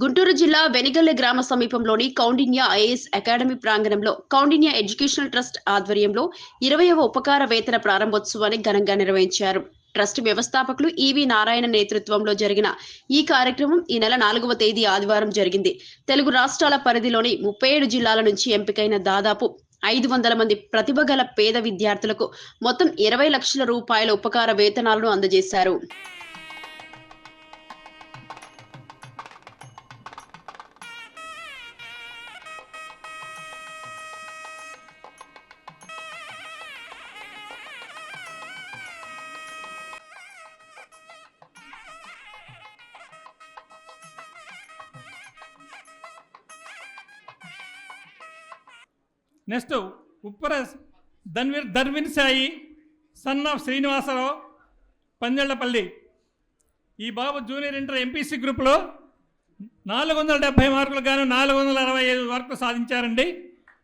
గుంటూరు జిల్లా వెనిగల్లె గ్రామ సమీపంలోని కౌండిన్య ఐఏఎస్ అకాడమీ ప్రాంగణంలో కౌండిన్య ఎడ్యుకేషనల్ ట్రస్ట్ ఆధ్వర్యంలో 20వ ఉపకార వేతన ప్రారంభోత్సవాన్ని ఘనంగా నిర్వహించారు. ట్రస్ట్ వ్యవస్థాపకులు ఈవి నారాయణ నేతృత్వంలో జరిగిన ఈ కార్యక్రమం ఈ నెల 4వ తేదీ ఆదివారం జరిగింది. తెలుగు రాష్ట్రాల పరిధిలోని 37 జిల్లాల నుంచి ఎంపికైన దాదాపు 500 మంది ప్రతిభ గల పేద విద్యార్థులకు మొత్తం 20 లక్షల రూపాయల ఉపకార వేతనాలను అందజేశారు. Next Uppara Dharvin Sai son of Srinivasarao Panjallapalli. ఈ బాబు జూనియర్ ఇంటర్ ఎంపీసీ గ్రూప్లో 470 మార్కులు గాను 465 మార్కులు సాధించారండి.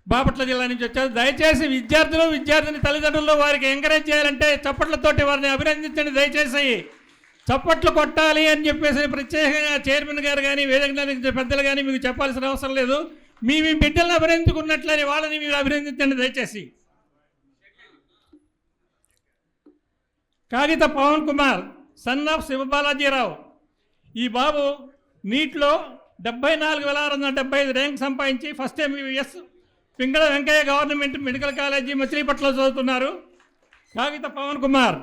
బాపట్ల జిల్లా నుంచి వచ్చారు. దయచేసి విద్యార్థిని తల్లిదండ్రులు వారికి ఎంకరేజ్ చేయాలంటే చప్పట్లతోటి వారిని అభినందించండి. దయచేసి చప్పట్లు కొట్టాలి అని చెప్పేసి ప్రత్యేకంగా చైర్మన్ గారు కానీ వేదిక పెద్దలు కానీ మీకు చెప్పాల్సిన అవసరం లేదు. మీ బిడ్డలను అభినందించుకున్నట్లని వాళ్ళని మీరు అభినందించండి దయచేసి. Kagitha Pavan Kumar son of Sivabalajirao. ఈ బాబు నీట్లో 74,675 ర్యాంక్ సంపాదించి first MBBS Pingali Venkayya government medical college మచిలీపట్నంలో చదువుతున్నారు. కాగిత పవన్ కుమార్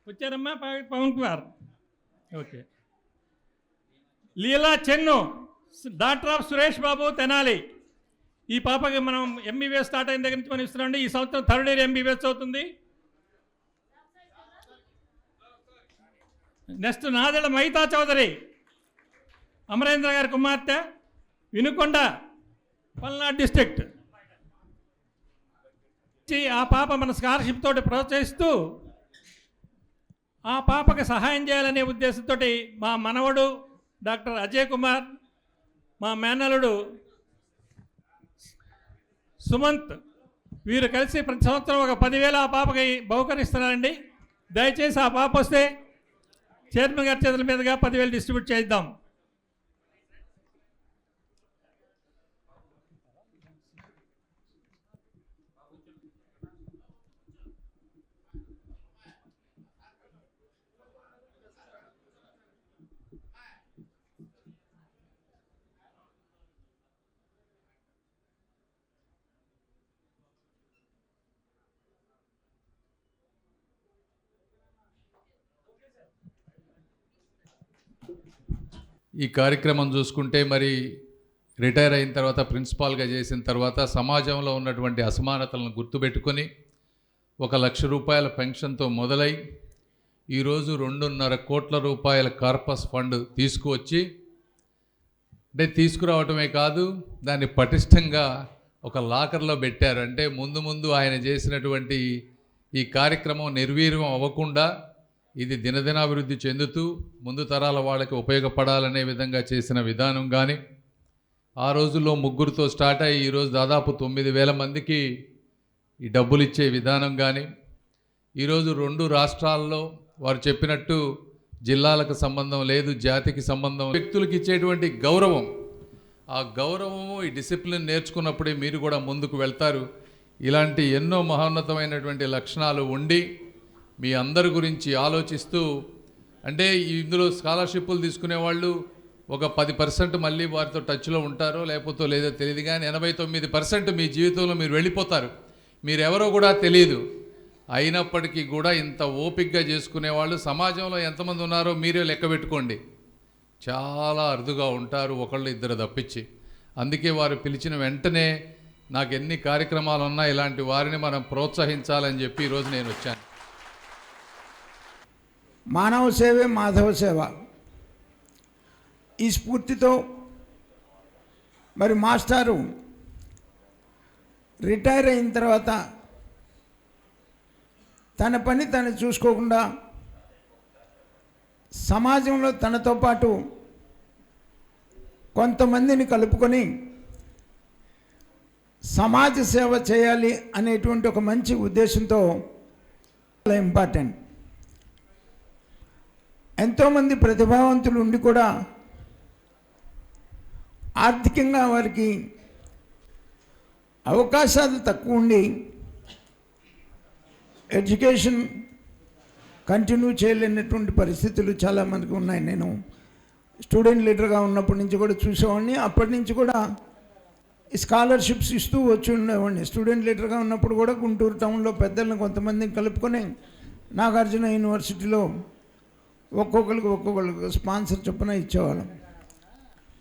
వచ్చారమ్మా. Pavan Kumar okay. Leela Chennu daughter of Suresh Babu Tenali. ఈ పాపకి మనం ఎంబీబీఎస్ స్టార్ట్ అయిన దగ్గర నుంచి మనం ఇస్తున్నాండి. ఈ సంవత్సరం థర్డ్ ఇయర్ ఎంబీబీఎస్ అవుతుంది. నెక్స్ట్ నాదెళ్ల మహితా చౌదరి అమరేంద్ర గారి కుమార్తె వినుకొండ పల్నాడు డిస్ట్రిక్ట్. ఆ పాప మన స్కాలర్షిప్ తోటి ప్రోత్సహిస్తూ ఆ పాపకి సహాయం చేయాలనే ఉద్దేశంతో మా మనవడు డాక్టర్ అజయ్ కుమార్, మా మేనలుడు సుమంత్ వీరు కలిసి ప్రతి సంవత్సరం ఒక 10,000 ఆ పాపకి బహుకరిస్తున్నారండి. దయచేసి ఆ పాప వస్తే చైర్మన్ గారి చేతుల మీదుగా 10,000 డిస్ట్రిబ్యూట్ చేద్దాం. ఈ కార్యక్రమం చూసుకుంటే మరి రిటైర్ అయిన తర్వాత ప్రిన్సిపాల్గా చేసిన తర్వాత సమాజంలో ఉన్నటువంటి అసమానతలను గుర్తుపెట్టుకొని 1,00,000 రూపాయల పెన్షన్తో మొదలై ఈరోజు 2.5 కోట్ల రూపాయల కార్పస్ ఫండ్ తీసుకువచ్చి అంటే తీసుకురావటమే కాదు దాన్ని పటిష్టంగా ఒక లాకర్లో పెట్టారు. అంటే ముందు ఆయన చేసినటువంటి ఈ కార్యక్రమం నిర్వీర్యం అవ్వకుండా ఇది దినదినాభివృద్ధి చెందుతూ ముందు తరాల వాళ్ళకి ఉపయోగపడాలనే విధంగా చేసిన విధానం కానీ, ఆ రోజుల్లో 3తో స్టార్ట్ అయ్యి ఈరోజు దాదాపు 9,000 మందికి ఈ డబ్బులు ఇచ్చే విధానం కానీ, ఈరోజు 2 రాష్ట్రాల్లో వారు చెప్పినట్టు జిల్లాలకు సంబంధం లేదు, జాతికి సంబంధం, వ్యక్తులకు ఇచ్చేటువంటి గౌరవం, ఆ గౌరవము ఈ డిసిప్లిన్ నేర్చుకున్నప్పుడే మీరు కూడా ముందుకు వెళ్తారు. ఇలాంటి ఎన్నో మహోన్నతమైనటువంటి లక్షణాలు ఉండి మీ అందరి గురించి ఆలోచిస్తూ, అంటే ఇందులో స్కాలర్షిప్లు తీసుకునే వాళ్ళు ఒక 10% మళ్ళీ వారితో టచ్లో ఉంటారో లేకపోతే లేదో తెలియదు, కానీ 89% మీ జీవితంలో మీరు వెళ్ళిపోతారు. మీరెవరో కూడా తెలియదు. అయినప్పటికీ కూడా ఇంత ఓపికగా చేసుకునేవాళ్ళు సమాజంలో ఎంతమంది ఉన్నారో మీరే లెక్క పెట్టుకోండి. చాలా అరుదుగా ఉంటారు, 1-2 తప్పించి. అందుకే వారు పిలిచిన వెంటనే నాకు ఎన్ని కార్యక్రమాలు ఉన్నా ఇలాంటి వారిని మనం ప్రోత్సహించాలని చెప్పి ఈరోజు నేను వచ్చాను. మానవ సేవే మాధవ సేవ ఈ స్ఫూర్తితో మరి మాస్టారు రిటైర్ అయిన తర్వాత తన పని తను చూసుకోకుండా సమాజంలో తనతో పాటు కొంతమందిని కలుపుకొని సమాజ సేవ చేయాలి అనేటువంటి ఒక మంచి ఉద్దేశంతో ఇంపార్టెంట్. ఎంతోమంది ప్రతిభావంతులు ఉండి కూడా ఆర్థికంగా వారికి అవకాశాలు తక్కువ ఉండి ఎడ్యుకేషన్ కంటిన్యూ చేయలేనటువంటి పరిస్థితులు చాలామందికి ఉన్నాయి. నేను స్టూడెంట్ లీడర్గా ఉన్నప్పటి నుంచి కూడా చూసేవాడిని. అప్పటి నుంచి కూడా స్కాలర్షిప్స్ ఇస్తూ వచ్చి ఉండేవాడిని. స్టూడెంట్ లీడర్గా ఉన్నప్పుడు కూడా గుంటూరు టౌన్లో పెద్దలను కొంతమందిని కలుపుకొని నాగార్జున యూనివర్సిటీలో ఒక్కొక్కరికి స్పాన్సర్ చొప్పున ఇచ్చేవాళ్ళం.